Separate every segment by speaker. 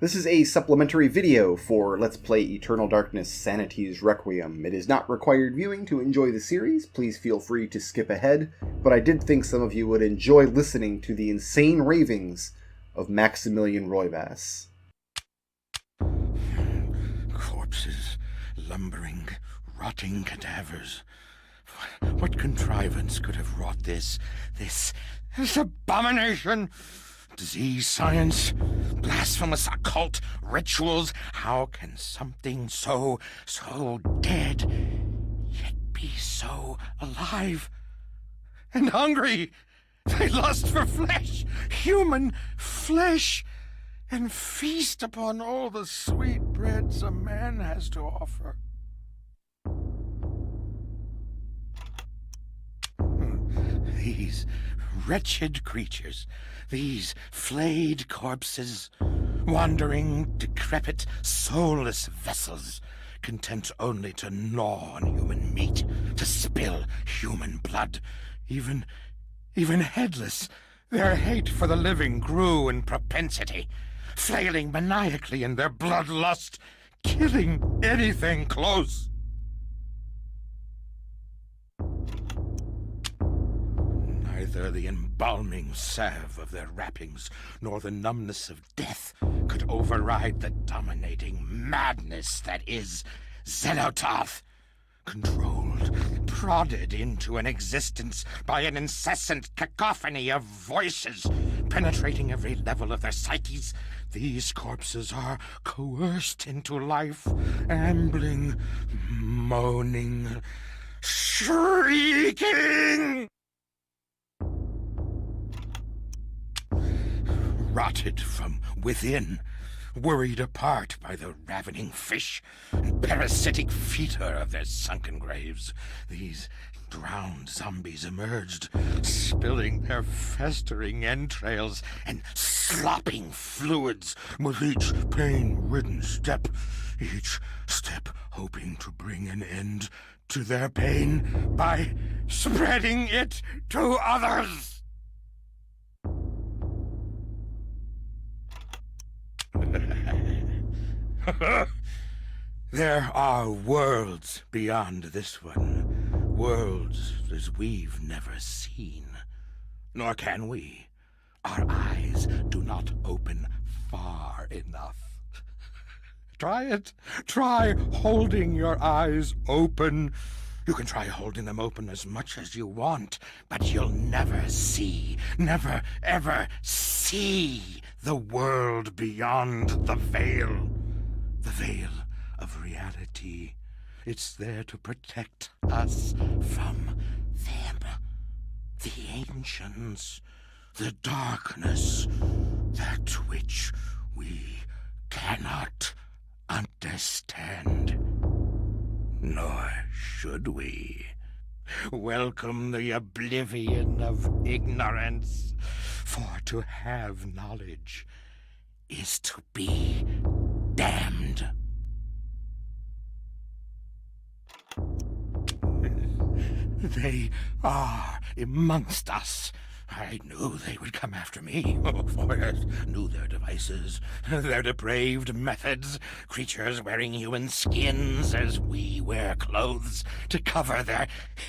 Speaker 1: This is a supplementary video for Let's Play Eternal Darkness Sanity's Requiem. It is not required viewing to enjoy the series. Please feel free to skip ahead, but I did think some of you would enjoy listening to the insane ravings of Maximilian Roybas.
Speaker 2: Corpses, lumbering, rotting cadavers. What contrivance could have wrought this abomination? Disease, science, blasphemous occult rituals. How can something so dead, yet be so alive and hungry? They lust for flesh, human flesh, and feast upon all the sweet breads a man has to offer. These wretched creatures, these flayed corpses, wandering, decrepit, soulless vessels, content only to gnaw on human meat, to spill human blood, even headless. Their hate for the living grew in propensity, flailing maniacally in their bloodlust, killing anything close. Neither the embalming salve of their wrappings nor the numbness of death could override the dominating madness that is Xenotarth, controlled, prodded into an existence by an incessant cacophony of voices, penetrating every level of their psyches. These corpses are coerced into life, ambling, moaning, shrieking. Rotted from within, worried apart by the ravening fish and parasitic fetor of their sunken graves, these drowned zombies emerged, spilling their festering entrails and slopping fluids with each pain-ridden step hoping to bring an end to their pain by spreading it to others. There are worlds beyond this one, worlds as we've never seen. Nor can we. Our eyes do not open far enough. Try it. Try holding your eyes open. You can try holding them open as much as you want, but you'll never see, never ever see the world beyond the veil of reality. It's there to protect us from them, the ancients, the darkness, that which we cannot understand. Nor should we. Welcome the oblivion of ignorance, for to have knowledge is to be damned. They are amongst us. I knew they would come after me, for I knew their devices, their depraved methods, creatures wearing human skins as we wear clothes to cover their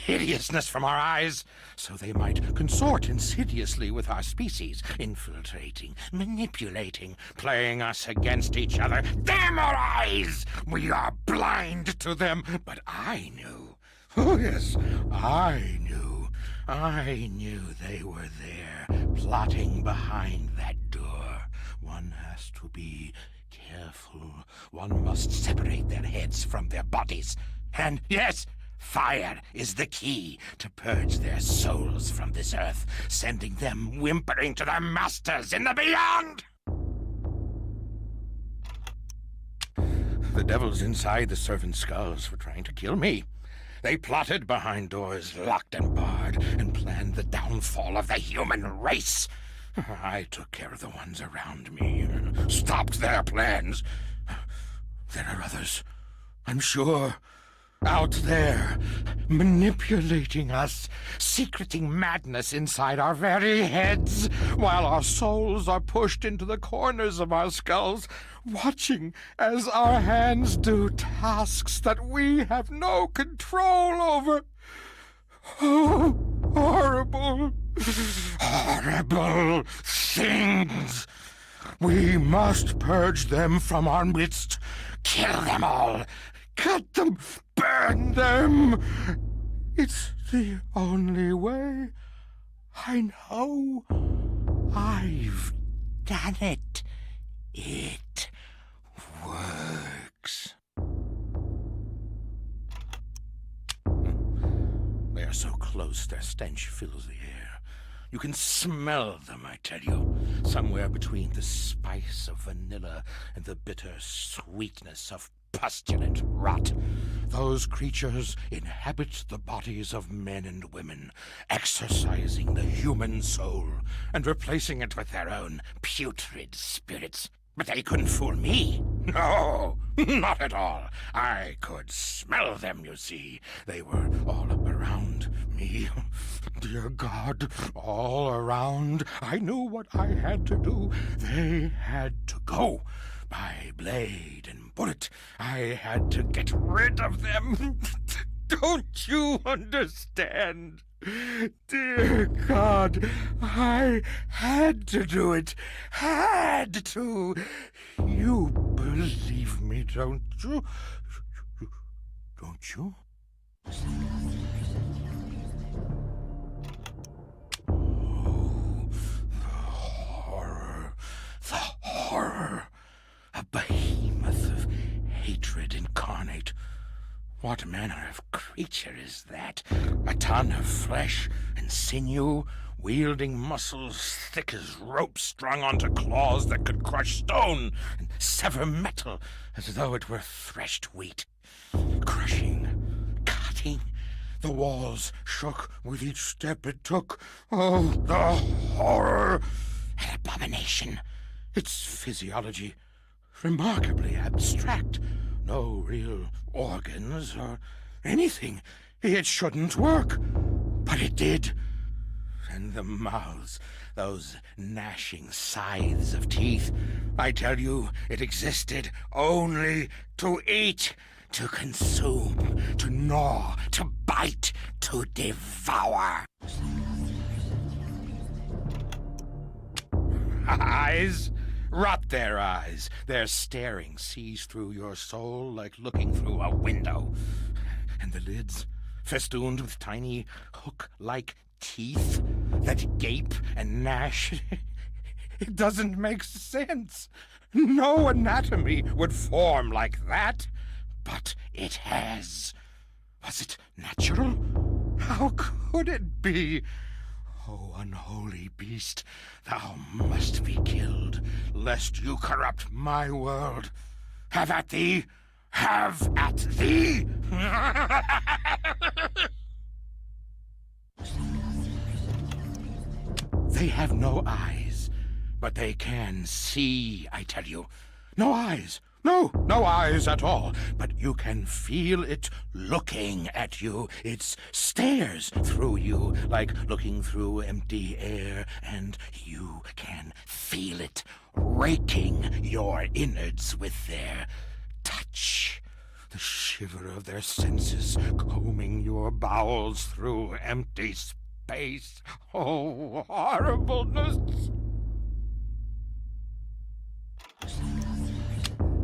Speaker 2: hideousness from our eyes, so they might consort insidiously with our species, infiltrating, manipulating, playing us against each other. Damn our eyes! We are blind to them, but I knew. Oh, yes, I knew. I knew they were there, plotting behind that door. One has to be careful. One must separate their heads from their bodies. And yes, fire is the key to purge their souls from this earth, sending them whimpering to their masters in the beyond. The devils inside the servant skulls were trying to kill me. They plotted behind doors locked and barred and planned the downfall of the human race. I took care of the ones around me and stopped their plans. There are others, I'm sure. Out there, manipulating us, secreting madness inside our very heads, while our souls are pushed into the corners of our skulls, watching as our hands do tasks that we have no control over. Oh, horrible, horrible things! We must purge them from our midst, kill them all, cut them, burn them. It's the only way. I know. I've done it. It works. They are so close, their stench fills the air. You can smell them, I tell you, somewhere between the spice of vanilla and the bitter sweetness of pustulant rot. Those creatures inhabit the bodies of men and women, exorcising the human soul and replacing it with their own putrid spirits. But they couldn't fool me. No, not at all. I could smell them, you see. They were all around me. Dear God, all around. I knew what I had to do. They had to go. By blade and bullet, I had to get rid of them. Don't you understand? Dear God, I had to do it. Had to. You believe me, don't you? Don't you? Oh, the horror. The horror. A behemoth of hatred incarnate. What manner of creature is that? A ton of flesh and sinew, wielding muscles thick as ropes strung onto claws that could crush stone and sever metal as though it were threshed wheat. Crushing, cutting. The walls shook with each step it took. Oh, the horror! An abomination. Its physiology remarkably abstract. No real organs or anything. It shouldn't work. But it did. And the mouths, those gnashing scythes of teeth. I tell you, it existed only to eat, to consume, to gnaw, to bite, to devour. Eyes? Rot their eyes. Their staring sees through your soul like looking through a window. And the lids, festooned with tiny hook-like teeth that gape and gnash. It doesn't make sense. No anatomy would form like that. But it has. Was it natural? How could it be? O unholy beast, thou must be killed, lest you corrupt my world. Have at thee! Have at thee! They have no eyes, but they can see, I tell you. No eyes! No eyes at all, but you can feel it looking at you. It stares through you like looking through empty air, and you can feel it raking your innards with their touch. The shiver of their senses combing your bowels through empty space. Oh, horribleness!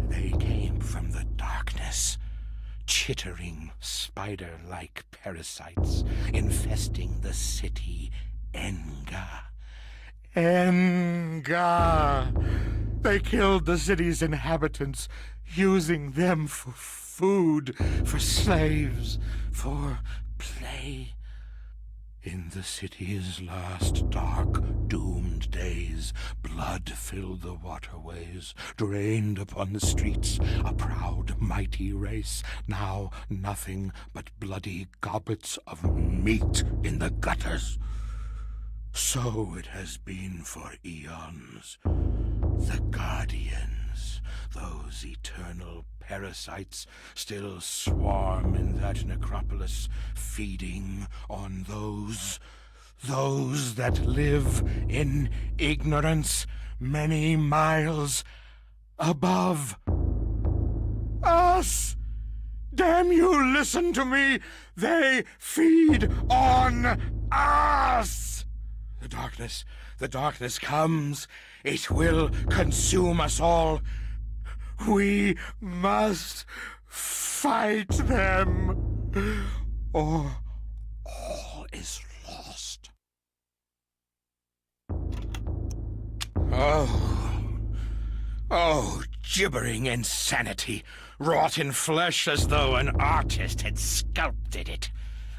Speaker 2: They came from the darkness, chittering spider-like parasites infesting the city Enga. Enga! They killed the city's inhabitants, using them for food, for slaves, for play. In the city's last dark, doomed days, blood filled the waterways, drained upon the streets, a proud, mighty race, now nothing but bloody goblets of meat in the gutters. So it has been for eons. The Guardians, those Those eternal parasites still swarm in that necropolis, feeding on those that live in ignorance many miles above us. Damn you, listen to me! They feed on us! The darkness comes. It will consume us all. We must fight them, or all is lost. Oh, gibbering insanity, wrought in flesh as though an artist had sculpted it.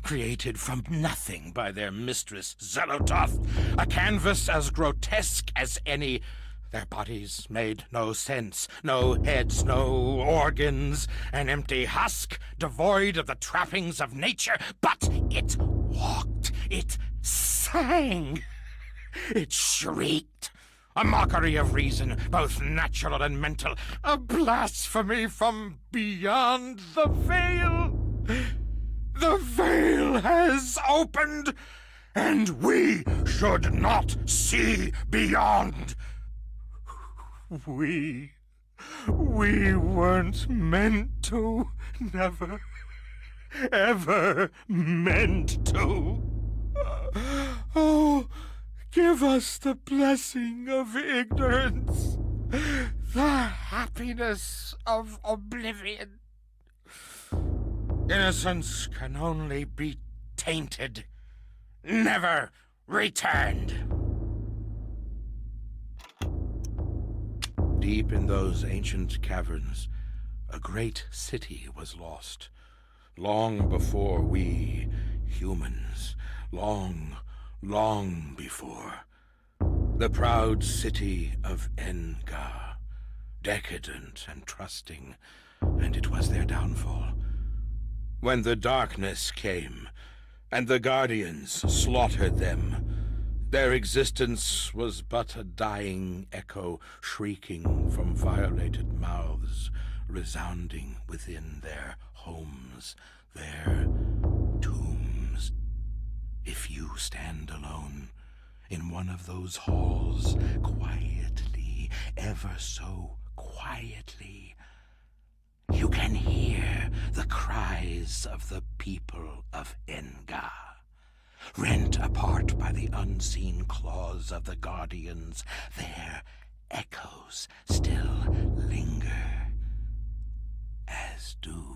Speaker 2: Created from nothing by their mistress Zelototh, a canvas as grotesque as any. Their bodies made no sense, no heads, no organs, an empty husk devoid of the trappings of nature, but it walked, it sang, it shrieked. A mockery of reason, both natural and mental, a blasphemy from beyond the veil. The veil has opened, and we should not see beyond. We weren't meant to, never, ever meant to. Oh, give us the blessing of ignorance, the happiness of oblivion. Innocence can only be tainted, never returned. Deep in those ancient caverns, a great city was lost, long before we humans, long before. The proud city of Engar, decadent and trusting, and it was their downfall. When the darkness came, and the guardians slaughtered them, their existence was but a dying echo, shrieking from violated mouths, resounding within their homes, their tombs. If you stand alone in one of those halls, quietly, ever so quietly, you can hear the cries of the people of Engar, rent apart by the unseen claws of the guardians. Their echoes still linger, as do